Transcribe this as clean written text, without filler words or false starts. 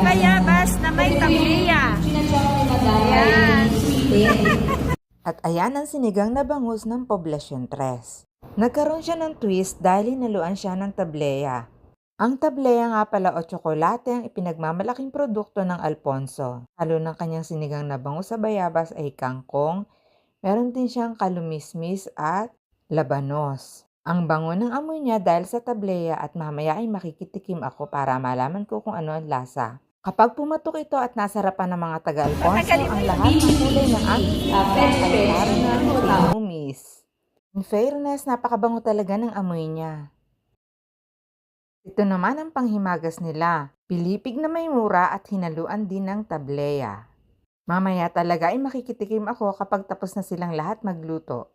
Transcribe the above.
bayabas na may tableya. Ayan. At ayan ang sinigang na bangus ng Poblacion 3. Nagkaroon siya ng twist dahil hinaluan siya ng tableya. Ang tableya nga pala o tsokolate ang ipinagmamalaking produkto ng Alfonso. Halo ng kanyang sinigang na bangus sa bayabas ay kangkong, meron din siyang kalumismis at labanos. Ang bango ng amoy niya dahil sa tableya at mamaya ay makikitikim ako para malaman ko kung ano ang lasa. Kapag pumatok ito at nasarapan ng mga taga-Alfonso, ang lahat ng kulay ng aming sinigang ay parang ng tinumis. In fairness, napakabango talaga ng amoy niya. Ito naman ang panghimagas nila, pilipig na may mura at hinaluan din ng tableya. Mamaya talaga ay makikitikim ako kapag tapos na silang lahat magluto.